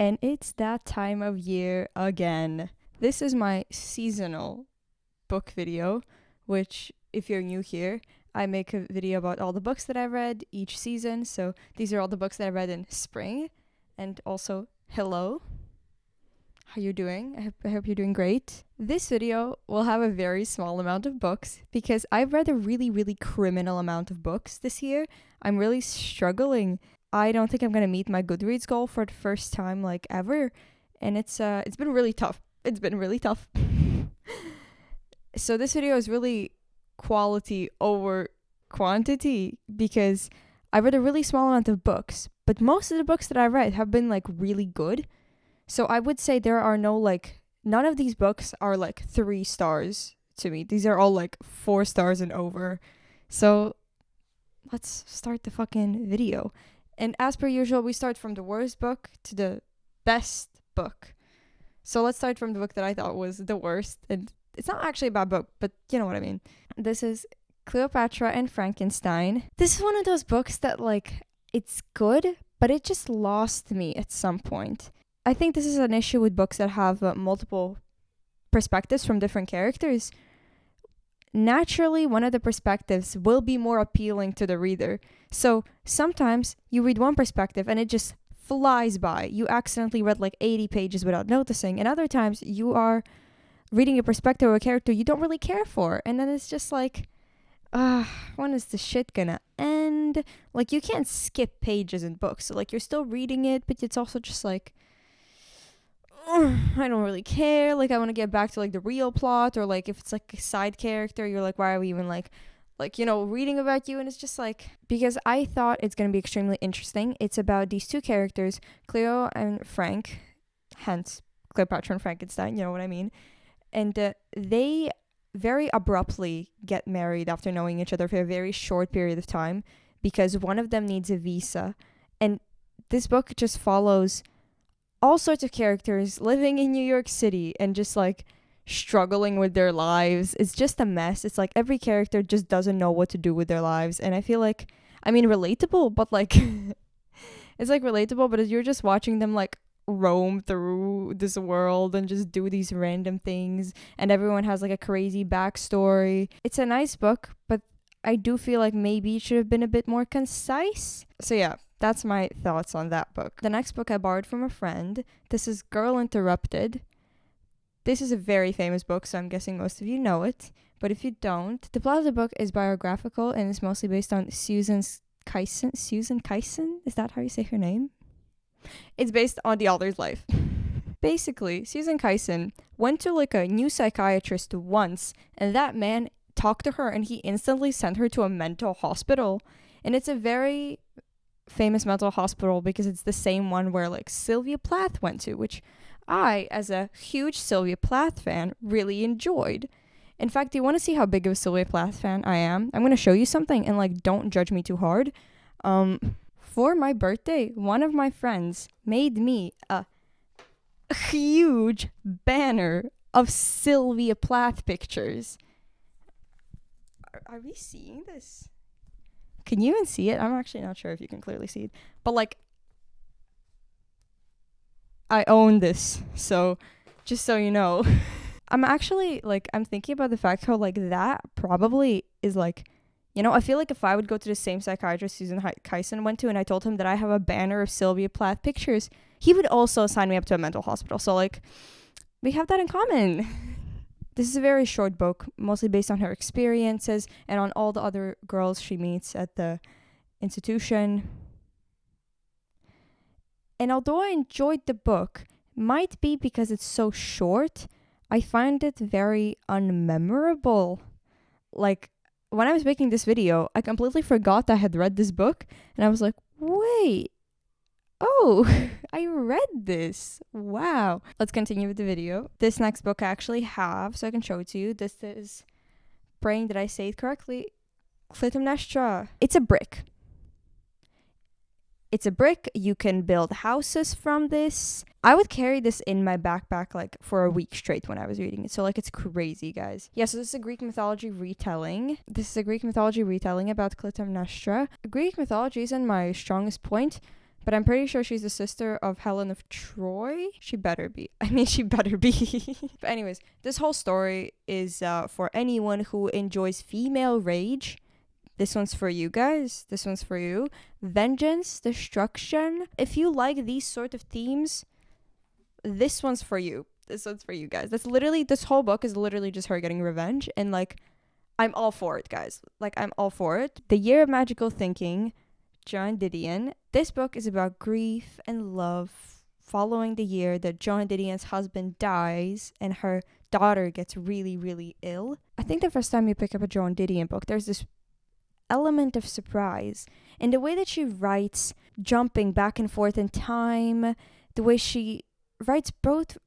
And it's that time of year again. This is my seasonal book video, which, if you're new here, I make a video about all the books that I read each season. So these are all the books that I read in spring. And also, hello. How you doing? I hope you're doing great. This video will have a very small amount of books because I've read a really criminal amount of books this year. I'm really struggling. I don't think I'm gonna meet my Goodreads goal for the first time ever, and it's been really tough. It's been really tough. So this video is really quality over quantity because I read a really small amount of books, but most of the books that I read have been really good. So I would say there are none of these books are 3 stars to me. These are all 4 stars and over. So let's start the fucking video. And as per usual, we start from the worst book to the best book. So let's start from the book that I thought was the worst. And it's not actually a bad book, but you know what I mean. This is Cleopatra and Frankenstein. This is one of those books that it's good, but it just lost me at some point. I think this is an issue with books that have multiple perspectives from different characters. Naturally, one of the perspectives will be more appealing to the reader. So sometimes you read one perspective and it just flies by. You accidentally read 80 pages without noticing. And other times you are reading a perspective of a character you don't really care for. And then it's just when is the shit gonna end? You can't skip pages in books. So you're still reading it, but it's also just I don't really care. I want to get back to the real plot, or if it's a side character, you're why are we even reading about you? And it's just because I thought it's gonna be extremely interesting. It's about these two characters, Cleo and Frank, hence Cleopatra and Frankenstein. You know what I mean? And they very abruptly get married after knowing each other for a very short period of time because one of them needs a visa. And this book just follows all sorts of characters living in New York City and just struggling with their lives. It's just a mess. It's every character just doesn't know what to do with their lives. And I feel relatable, but it's relatable, but as you're just watching them roam through this world and just do these random things, and everyone has a crazy backstory. It's a nice book, but I do feel maybe it should have been a bit more concise. So yeah, that's my thoughts on that book. The next book I borrowed from a friend. This is Girl Interrupted. This is a very famous book, so I'm guessing most of you know it. But if you don't, the plot of the book is biographical and it's mostly based on Susan Kaysen? Is that how you say her name? It's based on the author's life. Basically, Susan Kaysen went to a new psychiatrist once, and that man talked to her and he instantly sent her to a mental hospital. And it's a very famous mental hospital because it's the same one where Sylvia Plath went to, which I, as a huge Sylvia Plath fan, really enjoyed. In fact, do you want to see how big of a Sylvia Plath fan I am? I'm going to show you something and don't judge me too hard. For my birthday, one of my friends made me a huge banner of Sylvia Plath pictures. Are we seeing this? Can you even see it? I'm actually not sure if you can clearly see it. But I own this. So just so you know. I'm actually I'm thinking about the fact how that probably is I feel if I would go to the same psychiatrist Susan Kaysen went to and I told him that I have a banner of Sylvia Plath pictures, he would also sign me up to a mental hospital. So we have that in common. This is a very short book, mostly based on her experiences and on all the other girls she meets at the institution. And although I enjoyed the book, might be because it's so short, I find it very unmemorable. When I was making this video, I completely forgot I had read this book, and I was wait, oh, I read this. Wow. Let's continue with the video. This next book I actually have, so I can show it to you. This is, praying that I say it correctly, Clytemnestra. It's a brick. It's a brick. You can build houses from this. I would carry this in my backpack for a week straight when I was reading it. So it's crazy, guys. Yeah, so this is a Greek mythology retelling. This is a Greek mythology retelling about Clytemnestra. Greek mythology isn't my strongest point, but I'm pretty sure she's the sister of Helen of Troy. She better be. I mean, she better be. But anyways, this whole story is for anyone who enjoys female rage. This one's for you guys. This one's for you. Vengeance, destruction. If you like these sort of themes, this one's for you. This one's for you guys. This whole book is literally just her getting revenge. And like, I'm all for it, guys. Like, I'm all for it. The Year of Magical Thinking, Joan Didion. This book is about grief and love following the year that Joan Didion's husband dies and her daughter gets really, really ill. I think the first time you pick up a Joan Didion book, there's this element of surprise in the way that she writes, jumping back and forth in time, the way she writes both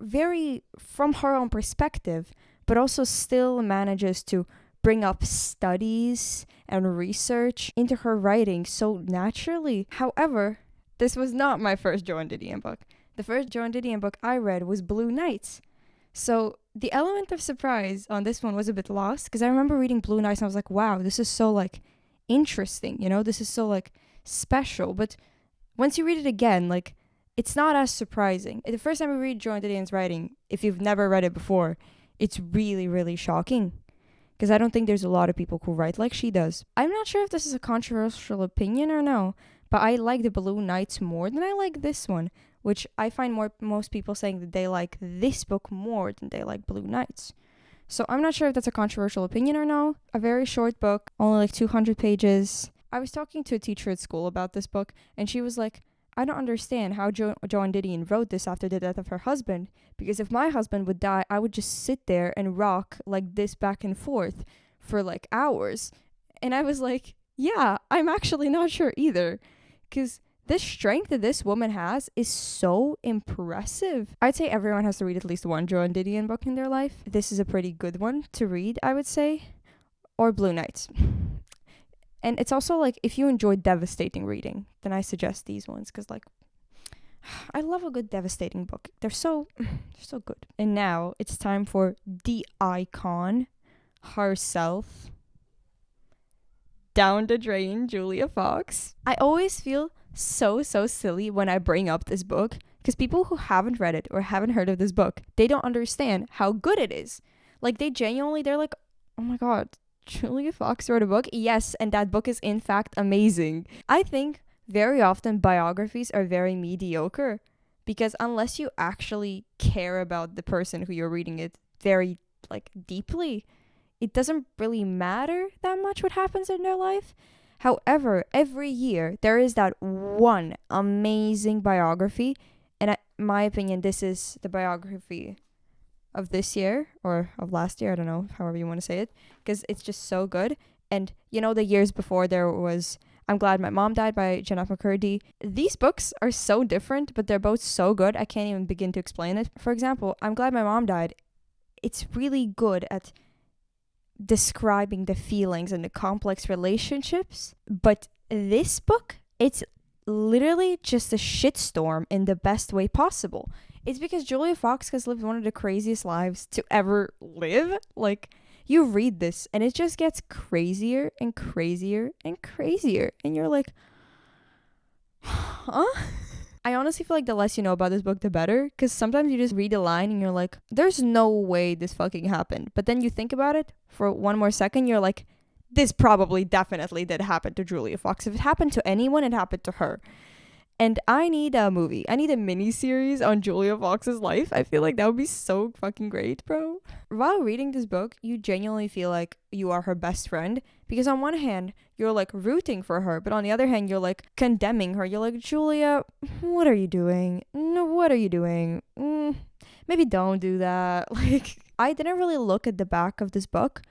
very from her own perspective, but also still manages to bring up studies and research into her writing so naturally. However, this was not my first Joan Didion book. The first Joan Didion book I read was Blue Nights. So the element of surprise on this one was a bit lost, because I remember reading Blue Nights and I was like, wow, this is so like interesting, you know, this is so like special. But once you read it again, like, it's not as surprising. The first time you read Joan Didion's writing, if you've never read it before, it's really, really shocking. Because I don't think there's a lot of people who write like she does. I'm not sure if this is a controversial opinion or no, but I like the Blue Nights more than I like this one, which I find most people saying that they like this book more than they like Blue Nights. So I'm not sure if that's a controversial opinion or no. A very short book, only like 200 pages. I was talking to a teacher at school about this book, and she was like, I don't understand how Joan Didion wrote this after the death of her husband, because if my husband would die, I would just sit there and rock like this back and forth for like hours. And I was like, yeah, I'm actually not sure either, because this strength that this woman has is so impressive. I'd say everyone has to read at least one Joan Didion book in their life. This is a pretty good one to read, I would say. Or Blue Nights. And it's also like, if you enjoy devastating reading, then I suggest these ones, because like, I love a good devastating book. They're so good. And now it's time for the icon herself, down the drain, Julia Fox. I always feel so silly when I bring up this book, because people who haven't read it or haven't heard of this book, they don't understand how good it is. Like, they're like, oh my god, Julia Fox wrote a book? Yes, and that book is in fact amazing. I think very often biographies are very mediocre, because unless you actually care about the person who you're reading it very like deeply, it doesn't really matter that much what happens in their life. However, every year there is that one amazing biography, and in my opinion, this is the biography of this year or of last year, I don't know, however you want to say it, because it's just so good. And you know, the years before there was I'm Glad My Mom Died by Jenna McCurdy. These books are so different, but they're both so good, I can't even begin to explain it. For example, I'm Glad My Mom Died, it's really good at describing the feelings and the complex relationships, but this book, it's literally just a shitstorm in the best way possible. It's because Julia Fox has lived one of the craziest lives to ever live. Like, you read this and it just gets crazier and crazier and crazier, and you're like, huh? I honestly feel like the less you know about this book, the better, because sometimes you just read a line and you're like, there's no way this fucking happened. But then you think about it for one more second, you're like, this probably definitely did happen to Julia Fox. If it happened to anyone, it happened to her. And I need a movie. I need a mini-series on Julia Fox's life. I feel like that would be so fucking great, bro. While reading this book, you genuinely feel like you are her best friend. Because on one hand, you're like rooting for her. But on the other hand, you're like condemning her. You're like, Julia, what are you doing? No, what are you doing? Maybe don't do that. Like, I didn't really look at the back of this book.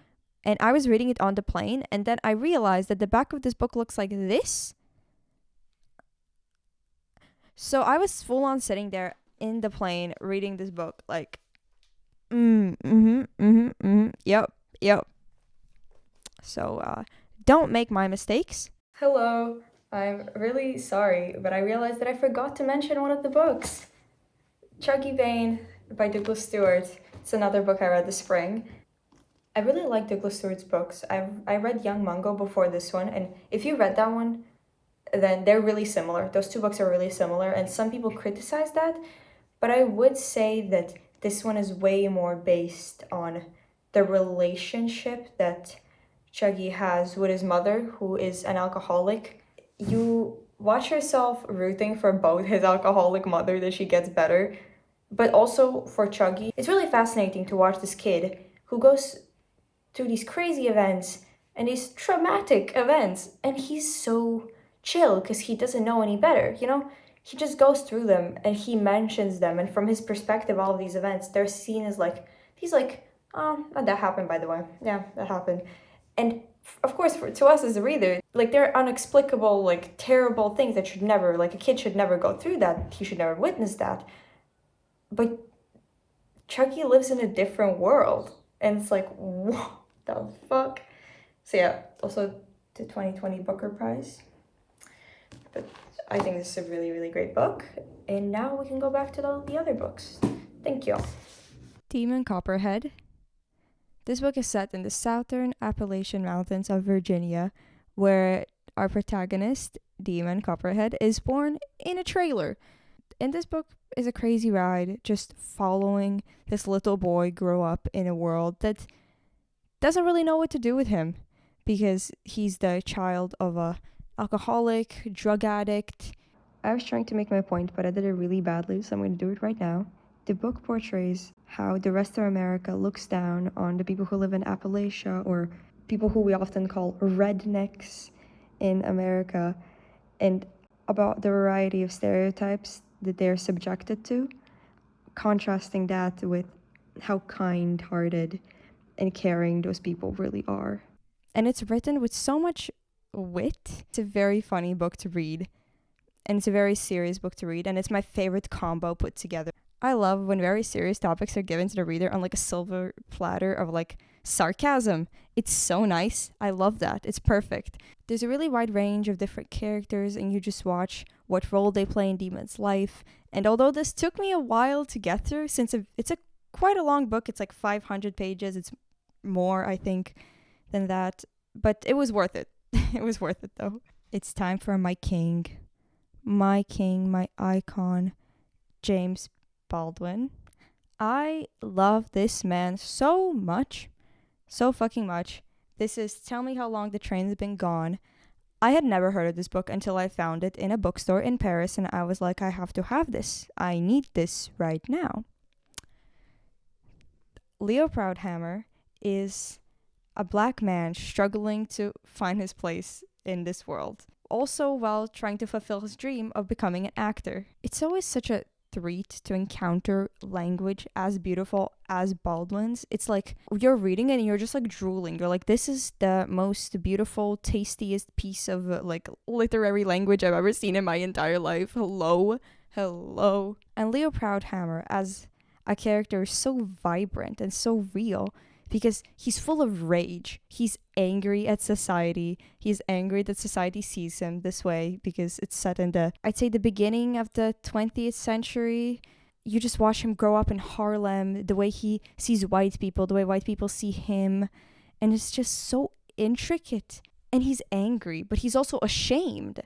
And I was reading it on the plane. And then I realized that the back of this book looks like this. So I was full on sitting there in the plane reading this book, like, yep. So don't make my mistakes. Hello, I'm really sorry, but I realized that I forgot to mention one of the books. Chucky Bane by Douglas Stewart. It's another book I read this spring. I really like Douglas Stewart's books. I read Young Mungo before this one, and if you read that one, then they're really similar. Those two books are really similar, and some people criticize that, but I would say that this one is way more based on the relationship that Chuggy has with his mother, who is an alcoholic. You watch yourself rooting for both his alcoholic mother that she gets better, but also for Chuggy. It's really fascinating to watch this kid who goes through these crazy events and these traumatic events, and he's so chill because he doesn't know any better, you know? He just goes through them and he mentions them, and from his perspective, all of these events, they're seen as like, he's like, oh, that happened, by the way. Yeah, that happened. And of course, to us as a reader, like, they're unexplicable, like, terrible things that should never, like, a kid should never go through that. He should never witness that. But Chucky lives in a different world. And it's like, what the fuck? So yeah, also the 2020 Booker Prize. But I think this is a really, really great book. And now we can go back to the other books. Thank you. Demon Copperhead. This book is set in the southern Appalachian Mountains of Virginia, where our protagonist, Demon Copperhead, is born in a trailer. And this book is a crazy ride, just following this little boy grow up in a world that doesn't really know what to do with him, because he's the child of a alcoholic, drug addict. I was trying to make my point, but I did it really badly, so I'm going to do it right now. The book portrays how the rest of America looks down on the people who live in Appalachia, or people who we often call rednecks in America, and about the variety of stereotypes that they're subjected to, contrasting that with how kind-hearted and caring those people really are. And it's written with so much wit. It's a very funny book to read, and it's a very serious book to read, and it's my favorite combo put together. I love when very serious topics are given to the reader on like a silver platter of like sarcasm. It's so nice. I love that. It's perfect. There's a really wide range of different characters, and you just watch what role they play in Demon's life. And although this took me a while to get through, since it's a quite a long book, it's like 500 pages. It's more, I think, than that. But it was worth it. It was worth it, though. It's time for my king, my icon, James Baldwin. I love this man so much. So fucking much. This is Tell Me How Long the Train's Been Gone. I had never heard of this book until I found it in a bookstore in Paris, and I was like, I have to have this. I need this right now. Leo Proudhammer is a black man struggling to find his place in this world, also while trying to fulfill his dream of becoming an actor. It's always such a treat to encounter language as beautiful as Baldwin's. It's like you're reading it and you're just like drooling. You're like, this is the most beautiful, tastiest piece of like literary language I've ever seen in my entire life. Hello. And Leo Proudhammer as a character is so vibrant and so real, because he's full of rage. He's angry at society. He's angry that society sees him this way, because it's set in I'd say the beginning of the 20th century. You just watch him grow up in Harlem, the way he sees white people, the way white people see him. And it's just so intricate. And he's angry, but he's also ashamed.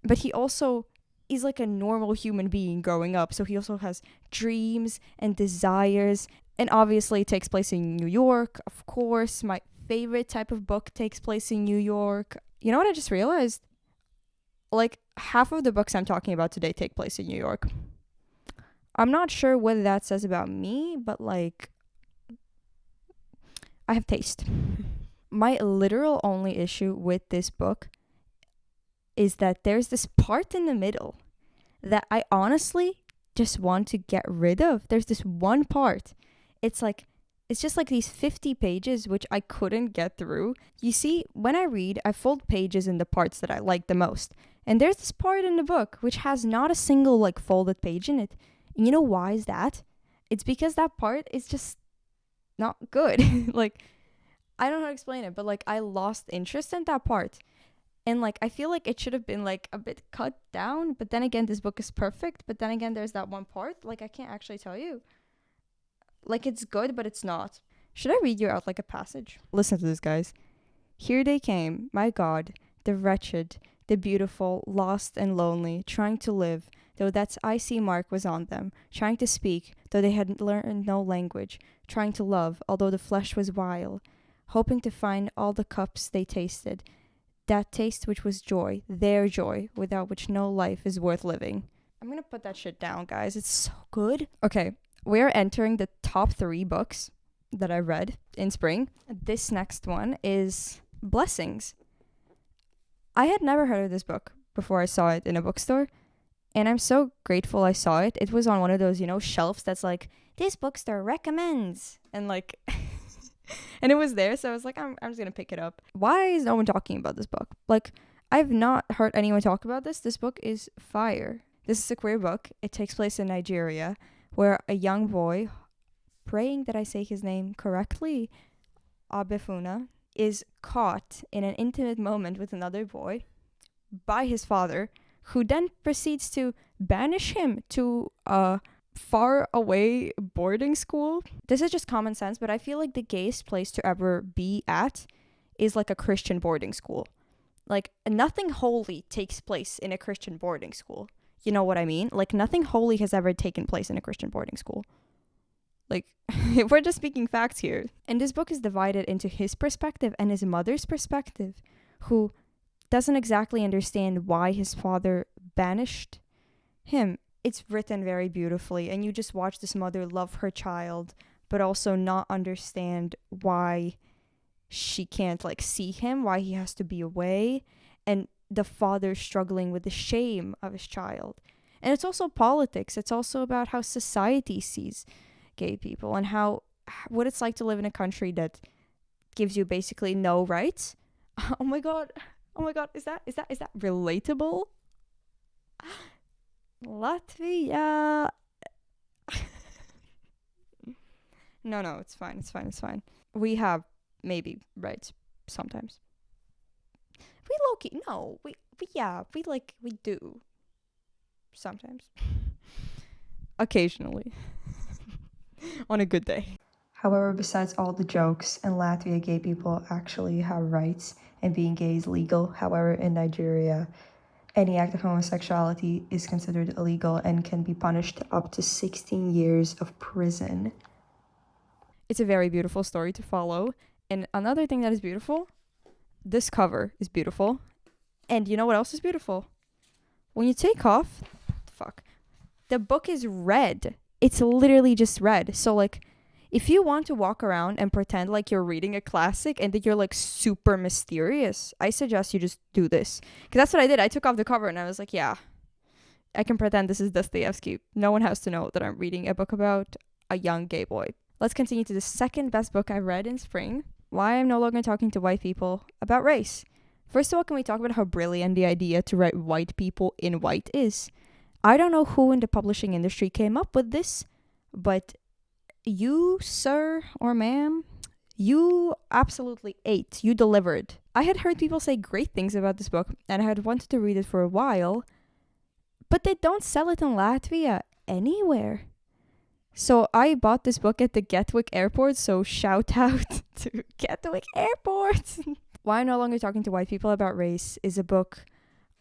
But he's like a normal human being growing up. So he also has dreams and desires. And obviously it takes place in New York, of course. My favorite type of book takes place in New York. You know what I just realized? Like, half of the books I'm talking about today take place in New York. I'm not sure what that says about me, but like, I have taste. My literal only issue with this book is that there's this part in the middle that I honestly just want to get rid of. There's this one part. It's just like these 50 pages, which I couldn't get through. You see, when I read, I fold pages in the parts that I like the most. And there's this part in the book which has not a single like folded page in it. And you know why is that? It's because that part is just not good. Like, I don't know how to explain it, but like, I lost interest in that part. And like, I feel like it should have been like a bit cut down. But then again, this book is perfect. But then again, there's that one part. Like, I can't actually tell you. Like, it's good, but it's not. Should I read you out like a passage? Listen to this, guys. Here they came, my God, the wretched, the beautiful, lost and lonely, trying to live, though that icy mark was on them, trying to speak, though they had learned no language, trying to love, although the flesh was vile, hoping to find all the cups they tasted, that taste which was joy, their joy, without which no life is worth living. I'm gonna put that shit down, guys. It's so good. Okay, we're entering the top 3 books that I read in spring. This next one is Blessings. I had never heard of this book before I saw it in a bookstore, and I'm so grateful I saw it. It was on one of those, shelves that's like, this bookstore recommends, and like, and it was there, so I was like, I'm just gonna pick it up. Why is no one talking about this book? Like, I've not heard anyone talk about this. This book is fire. This is a queer book. It takes place in Nigeria, where a young boy, praying that I say his name correctly, Abefuna, is caught in an intimate moment with another boy by his father, who then proceeds to banish him to a far away boarding school. This is just common sense, but I feel like the gayest place to ever be at is like a Christian boarding school. Like, nothing holy takes place in a Christian boarding school. You know what I mean? Like, nothing holy has ever taken place in a Christian boarding school. Like, we're just speaking facts here. And this book is divided into his perspective and his mother's perspective, who doesn't exactly understand why his father banished him. It's written very beautifully, and you just watch this mother love her child, but also not understand why she can't, like, see him, why he has to be away, and the father struggling with the shame of his child. And it's also politics. It's also about how society sees gay people and what it's like to live in a country that gives you basically no rights. Oh my god, is that relatable? Latvia. No, it's fine. We have maybe rights sometimes. We low-key, no, we do sometimes. Occasionally. On a good day. However, besides all the jokes, in Latvia, gay people actually have rights, and being gay is legal. However, in Nigeria, any act of homosexuality is considered illegal and can be punished up to 16 years of prison. It's a very beautiful story to follow. And another thing that is beautiful, this cover is beautiful. And you know what else is beautiful? When you take off, the book is red. It's literally just red. So, like, if you want to walk around and pretend like you're reading a classic and that you're, like, super mysterious, I suggest you just do this. Because that's what I did. I took off the cover and I was like, yeah, I can pretend this is Dostoevsky. No one has to know that I'm reading a book about a young gay boy. Let's continue to the second best book I read in spring. Why I'm no longer talking to white people about race. First of all, can we talk about how brilliant the idea to write white people in white is? I don't know who in the publishing industry came up with this, but you, sir or ma'am, you absolutely ate. You delivered. I had heard people say great things about this book, and I had wanted to read it for a while, but they don't sell it in Latvia anywhere. So I bought this book at the Gatwick airport, so shout out to Gatwick airport. Why I'm no longer talking to white people about race is a book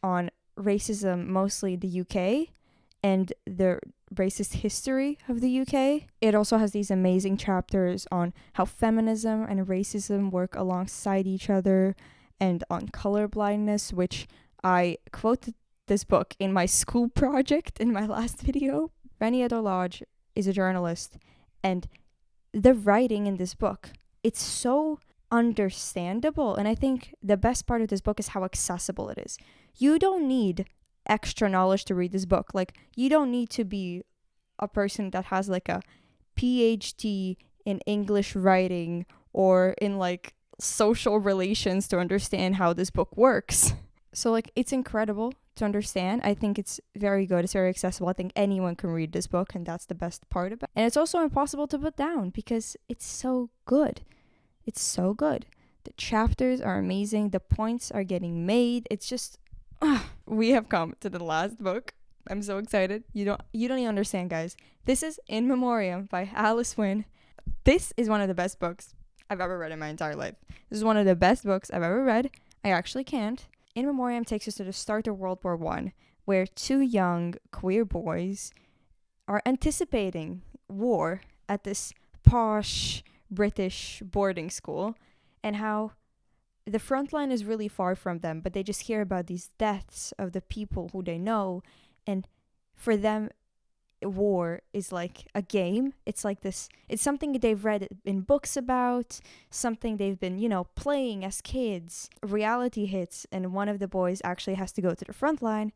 on racism, mostly the UK, and the racist history of the UK. It also has these amazing chapters on how feminism and racism work alongside each other, and on color blindness, which I quoted this book in my school project in my last video. Rani Lodge is a journalist, and the writing in this book, it's so understandable, and I think the best part of this book is how accessible it is. You don't need extra knowledge to read this book. Like, you don't need to be a person that has like a PhD in English writing or in like social relations to understand how this book works. So like, it's incredible to understand. I think it's very good. It's very accessible. I think anyone can read this book, and that's the best part about it. And it's also impossible to put down because it's so good. It's so good. The chapters are amazing. The points are getting made. It's just, we have come to the last book. I'm so excited. You don't even understand, guys. This is In Memoriam by Alice Wynne. This is one of the best books I've ever read in my entire life. This is one of the best books I've ever read. I actually can't. In Memoriam takes us to the start of World War One, where two young queer boys are anticipating war at this posh British boarding school, and how the front line is really far from them, but they just hear about these deaths of the people who they know, and for them, war is like a game. It's like this, it's something they've read in books about, something they've been, playing as kids. Reality hits, and one of the boys actually has to go to the front line,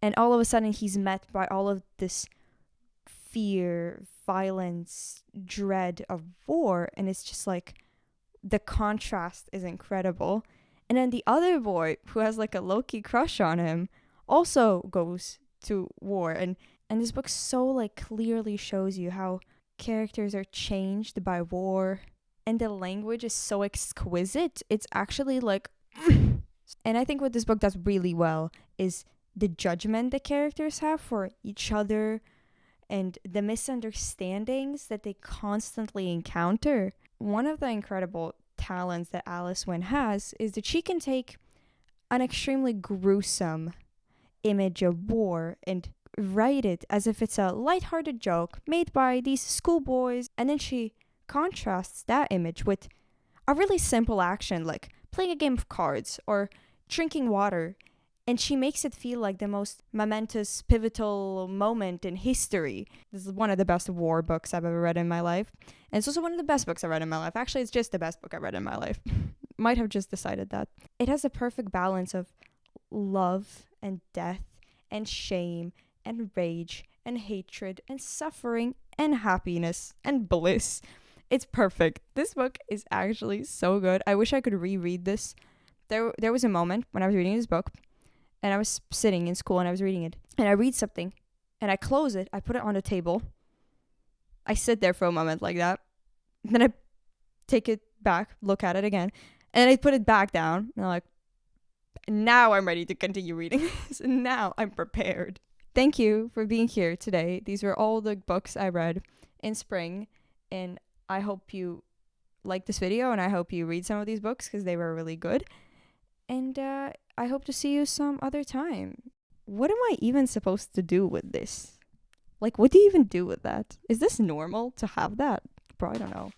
and all of a sudden he's met by all of this fear, violence, dread of war, and it's just like the contrast is incredible. And then the other boy, who has like a low-key crush on him, also goes to war, and this book so like clearly shows you how characters are changed by war, and the language is so exquisite. It's actually like and I think what this book does really well is the judgment the characters have for each other and the misunderstandings that they constantly encounter. One of the incredible talents that Alice Wynne has is that she can take an extremely gruesome image of war and write it as if it's a lighthearted joke made by these schoolboys, and then she contrasts that image with a really simple action like playing a game of cards or drinking water, and she makes it feel like the most momentous, pivotal moment in history. This is one of the best war books I've ever read in my life, and it's also one of the best books I've read in my life. Actually, it's just the best book I've read in my life. Might have just decided that. It has a perfect balance of love and death and shame and rage and hatred and suffering and happiness and bliss. It's perfect. This book is actually so good. I wish I could reread this. There was a moment when I was reading this book, and I was sitting in school and I was reading it, and I read something and I close it, I put it on the table, I sit there for a moment like that, then I take it back, look at it again, and I put it back down, and I'm like, now I'm ready to continue reading this, and now I'm prepared. Thank you for being here today. These were all the books I read in spring, and I hope you like this video, and I hope you read some of these books because they were really good. And I hope to see you some other time. What am I even supposed to do with this? Like, what do you even do with that? Is this normal to have that? Bro, I don't know.